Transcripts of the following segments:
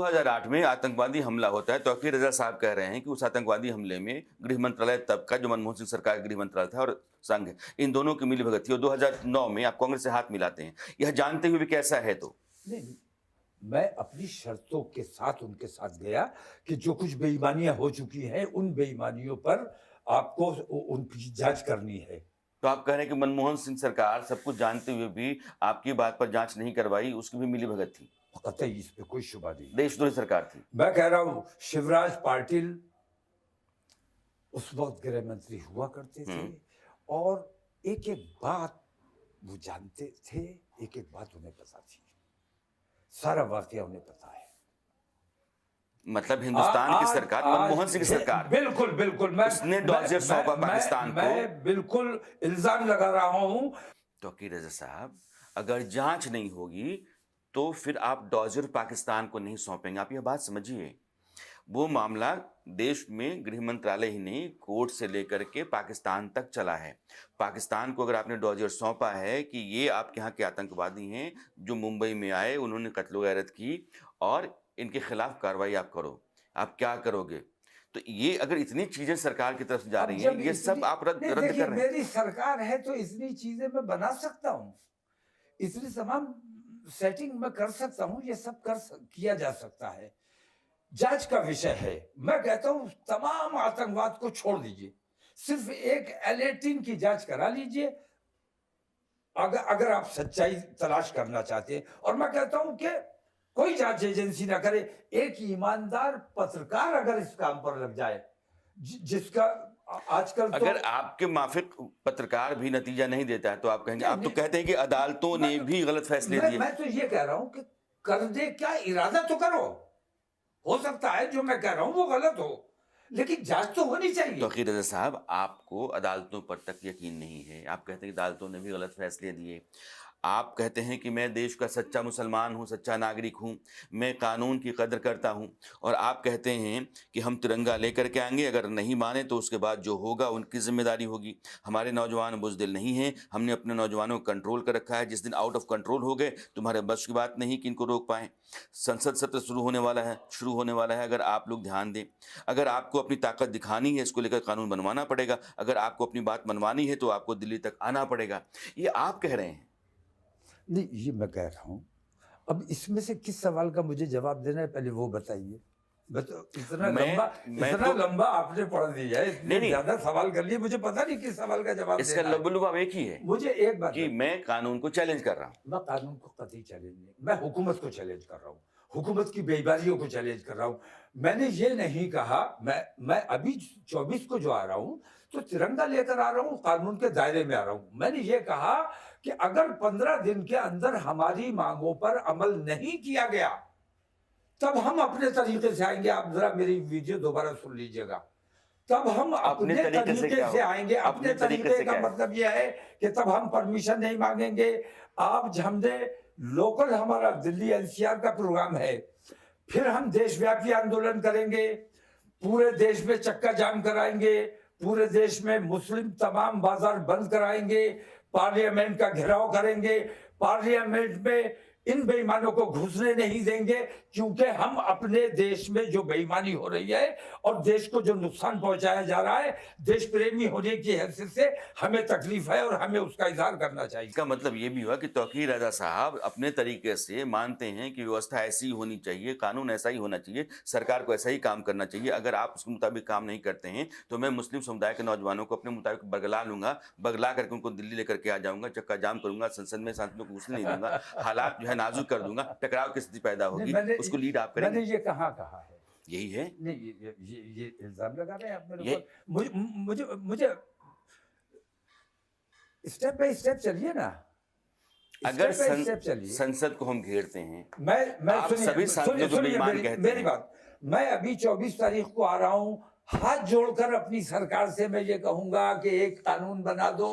2008 में आतंकवादी हमला होता है। तौकीर रजा साहब कह रहे हैं कि उस आतंकवादी हमले में गृह मंत्रालय तब का, जो मनमोहन सिंह सरकार का गृह मंत्रालय था, और संघ, इन दोनों की मिलीभगत थी। और 2009 में आप कांग्रेस से हाथ मिलाते हैं, यह जानते हुए भी कैसा है? तो नहीं, मैं अपनी शर्तों के साथ उनके साथ गया कि जो कुछ बेईमानियां हो चुकी हैं उन बेईमानियों पर आपको उनकी जांच करनी है। तो आप कह रहे हैं कि मनमोहन सिंह सरकार सब कुछ जानते हुए भी आपकी बात पर जांच नहीं करवाई, उसकी भी मिलीभगत थी? कतई इस पे कोई शुबा नहीं। देशद्रोही सरकार थी। मैं कह रहा हूं, शिवराज पाटिल उस वक्त गृह मंत्री हुआ करते थे और एक एक बात वो जानते थे, एक एक बात उन्हें पता थी, सारा वाकया उन्हें पता है। मतलब हिंदुस्तान की सरकार, मनमोहन सिंह सरकार, बिल्कुल बिल्कुल, उसने डॉजियर सौंपा पाकिस्तान को। मैं बिल्कुल इल्जाम लगा रहा हूं। तौकीर रजा साहब, अगर जांच नहीं होगी तो फिर आप डॉजियर पाकिस्तान को नहीं सौंपेंगे। आप यह बात समझिए, वो मामला देश में गृह मंत्रालय ही नहीं, कोर्ट से लेकर के पाकिस्तान तक चला है। पाकिस्तान को अगर आपने डॉजियर सौंपा है कि ये आपके यहाँ के आतंकवादी हैं जो मुंबई में आए, उन्होंने कत्ल गैरत की, और इनके खिलाफ कार्रवाई आप करो, आप क्या करोगे? तो ये अगर इतनी चीजें सरकार की तरफ से जा रही हैं, ये सब आप रद्द कर रहे हैं। मेरी सरकार है तो इतनी चीजें मैं बना सकता हूँ, इतनी तमाम सेटिंग मैं कर सकता हूँ, ये सब किया जा सकता है। जांच का विषय है। मैं कहता हूं तमाम आतंकवाद को छोड़ दीजिए, सिर्फ एक L18 की जांच करा लीजिए, अगर आप सच्चाई तलाश करना चाहते हैं। और मैं कहता हूं कि कोई जांच एजेंसी ना करे, एक ईमानदार पत्रकार अगर इस काम पर लग जाए, जिसका आजकल अगर आपके माफिक पत्रकार भी नतीजा नहीं देता है तो आप कहेंगे, आप तो कहते हैं कि अदालतों ने भी गलत फैसले दिए। मैं तो ये कह रहा हूं कि कर दे क्या, इरादा तो करो। हो सकता है जो मैं कह रहा हूं वो गलत हो, लेकिन जांच तो होनी चाहिए। तौकीर रजा साहब, आपको अदालतों पर तक यकीन नहीं है। आप कहते हैं कि अदालतों ने भी गलत फैसले दिए। आप कहते हैं कि मैं देश का सच्चा मुसलमान हूं, सच्चा नागरिक हूं, मैं कानून की कदर करता हूं, और आप कहते हैं कि हम तिरंगा लेकर के आएंगे, अगर नहीं माने तो उसके बाद जो होगा उनकी जिम्मेदारी होगी। हमारे नौजवान बुज़दिल नहीं हैं, हमने अपने नौजवानों को कंट्रोल कर रखा है। जिस दिन आउट ऑफ कंट्रोल हो गए, तुम्हारे बस की बात नहीं कि इनको रोक पाएँ। संसद सत्र शुरू होने वाला है। अगर आप लोग ध्यान दें, अगर आपको अपनी ताकत दिखानी है, इसको लेकर कानून बनवाना पड़ेगा। अगर आपको अपनी बात मनवानी है तो आपको दिल्ली तक आना पड़ेगा। ये आप कह रहे हैं। नहीं, ये मैं कह रहा हूं। अब इसमें से किस सवाल का मुझे जवाब देना है, पहले वो बताइए। इतना लंबा आपने पढ़ दिया है, इतने ज्यादा सवाल कर लिए, मुझे पता नहीं किस सवाल का जवाब इसका लबुलुबाब एक ही है। मुझे एक बात कि मैं कानून को चैलेंज कर रहा हूं। मैं कानून को कतई चैलेंज नहीं, मैं हुकूमत को चैलेंज कर रहा हूं, हुकूमत की बेईमानियों को चैलेंज कर रहा हूं। मैंने ये नहीं कहा, मैं अभी 24 को जो आ रहा हूं तो तिरंगा लेकर आ रहा हूं, कानून के दायरे में आ रहा हूं। मैंने ये कहा कि अगर 15 दिन के अंदर हमारी मांगों पर अमल नहीं किया गया तब हम अपने तरीके से आएंगे। आप जरा मेरी वीडियो दोबारा सुन लीजिएगा। तब हम अपने तरीके से आएंगे। अपने तरीके का मतलब यह है कि तब हम परमिशन नहीं मांगेंगे। आप हमने लोकल, हमारा दिल्ली NCR का प्रोग्राम है, फिर हम देशव्यापी आंदोलन करेंगे, पूरे देश में चक्का जाम कराएंगे, पूरे देश में मुस्लिम तमाम बाजार बंद कराएंगे, पार्लियामेंट का घेराव करेंगे, पार्लियामेंट में इन बेईमानों को घुसने नहीं देंगे, क्योंकि हम अपने देश में जो बेईमानी हो रही है और देश को जो नुकसान पहुंचाया जा रहा है, देश प्रेमी होने की हैसियत से हमें तकलीफ है और हमें उसका इजहार करना चाहिए। इसका मतलब ये भी हुआ कि तौकीर रजा साहब अपने तरीके से मानते हैं कि व्यवस्था ऐसी ही होनी चाहिए, कानून ऐसा ही होना चाहिए, सरकार को ऐसा ही काम करना चाहिए। अगर आप उसके मुताबिक काम नहीं करते हैं तो मैं मुस्लिम समुदाय के नौजवानों को अपने मुताबिक बगला लूंगा, बगला करके उनको दिल्ली लेकर के आ जाऊंगा, चक्का जाम करूंगा, संसद में सांसदों को घुसने नहीं दूंगा, हालात जो है नाजुक कर दूंगा, टकराव की स्थिति पैदा होगी, उसको लीड आप करेंगे। मैंने ये कहा है, यही है। नहीं, ये इल्जाम लगा रहे हैं आप मेरे ऊपर। मुझे स्टेप बाय स्टेप चलिए ना। अगर संसद को हम घेरते हैं, मैं आप सभी सांसदों को बेईमान कहते हैं। मेरी बात, मैं अभी 24 तारीख को आ रहा हूं, हाथ जोड़कर अपनी सरकार से मैं ये कहूंगा कि एक कानून बना दो।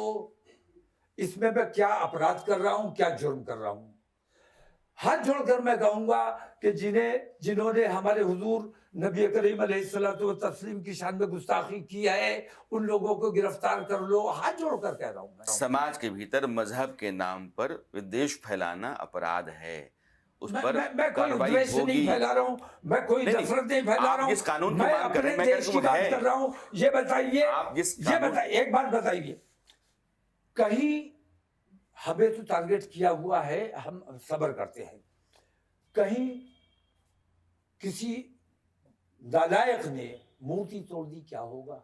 इसमें मैं क्या अपराध कर रहा हूं, क्या जुर्म कर रहा हूं? हाथ जोड़कर मैं कहूंगा कि जिन्होंने हमारे हुजूर नबी करीम अलैहिस्सलातु व तस्लीम की शान में गुस्ताखी की है, उन लोगों को गिरफ्तार कर लो। हाथ जोड़कर कह रहा हूं मैं। समाज के भीतर मजहब के नाम पर विद्वेष फैलाना अपराध है, उस मैं, पर मैं कोई कार्रवाई द्वेष नहीं होगी। फैला रहा हूँ, मैं कोई नहीं, नहीं, नफरत नहीं फैला आप रहा हूँ, जिस कानून की मैं मांग कर रहे अपने हैं, मैं देश कहता की हूं वो बात है। कर रहा हूँ। ये बताइए, आप जिस ये कानून बताइए, एक बात बताइए, कहीं हमें तो टारगेट किया हुआ है, हम सब्र करते हैं, कहीं किसी नालायक ने मूर्ति तोड़ दी क्या होगा,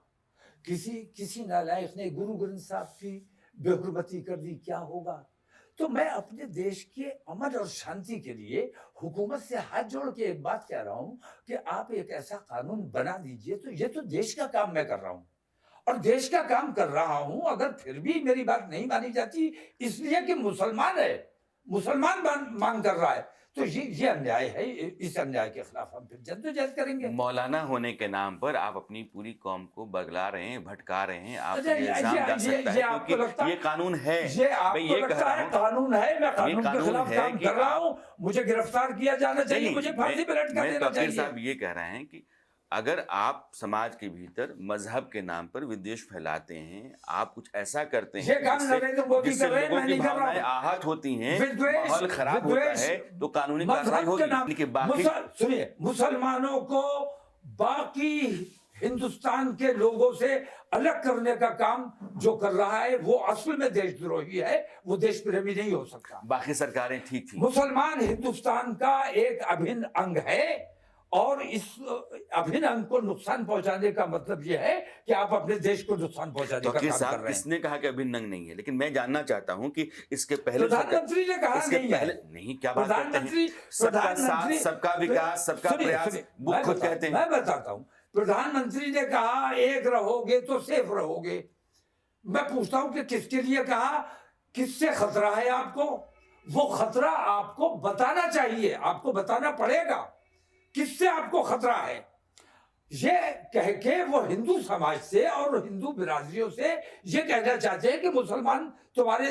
किसी नालायक ने गुरु ग्रंथ साहब की बेहुरमती कर दी क्या होगा। तो मैं अपने देश के अमन और शांति के लिए हुकूमत से हाथ जोड़ के एक बात कह रहा हूं कि आप एक ऐसा कानून बना दीजिए। तो ये तो देश का काम मैं कर रहा हूं और देश का काम कर रहा हूं, अगर फिर भी मेरी बात नहीं मानी जाती इसलिए कि मुसलमान है, मुसलमान मांग कर रहा है, तो ये अन्याय है। इस अन्याय के खिलाफ हम फिर जद्दोजहद करेंगे। मौलाना होने के नाम पर आप अपनी पूरी कौम को बगला रहे हैं, भटका रहे हैं। आप अच्छा, ये इल्जाम जा सकता है आपको लगता क्योंकि ये कानून है। ये मैं आपको ये कह लगता रहा है हूं, कानून है, मैं कानून के कानून खिलाफ है काम कि कर रहा आप- हूं, मुझे गिरफ्तार किया जाना चाहिए, नहीं, मुझे फांसी पे लटका मैं देना तौकीर चाहिए। साहब ये कह रहे हैं कि अगर आप समाज के भीतर मजहब के नाम पर विद्वेष फैलाते हैं, आप कुछ ऐसा करते ये हैं काम नरेंद्र मोदी जिससे कर रहे हैं, लोगों मैं की नहीं कर रहा भावनाएं हूं। आहत होती हैं, विद्वेष, माहौल खराब होता विद्वेष है, तो कानूनी मजहब कार्रवाई के होगी। नाम- लेकिन बाकी सुनिए, मुसलमानों को बाकी हिंदुस्तान के लोगों से अलग करने का काम जो कर रहा है वो असल में देशद्रोही है, वो देश प्रेमी नहीं हो सकता। बाकी सरकारें ठीक थी। मुसलमान हिंदुस्तान का एक अभिन्न अंग है और इस अभिन्न अंग को नुकसान पहुंचाने का मतलब यह है कि आप अपने देश को नुकसान पहुंचाने का तौकीर काम कर साहब, रहे हैं। किसने कहा कि अभिन्न अंग नहीं है? लेकिन मैं जानना चाहता हूं कि इसके पहले प्रधानमंत्री ने कहा इसके नहीं पहले है। नहीं, क्या बात करते हैं? प्रधानमंत्री सबका साथ, सबका विकास, सबका सुनिए, प्रयास, सुनिए, वो मैं खुद बता- कहते हैं। मैं बताता हूं, प्रधानमंत्री ने कहा एक रहोगे तो सेफ रहोगे। मैं पूछता हूं कि किसके लिए कहा, किससे खतरा है आपको? वो खतरा आपको बताना चाहिए, आपको बताना पड़ेगा किससे आपको खतरा है। ये कह के वो हिंदू समाज से और हिंदू बिरादरियों से ये कहना चाहते हैं कि मुसलमान तुम्हारे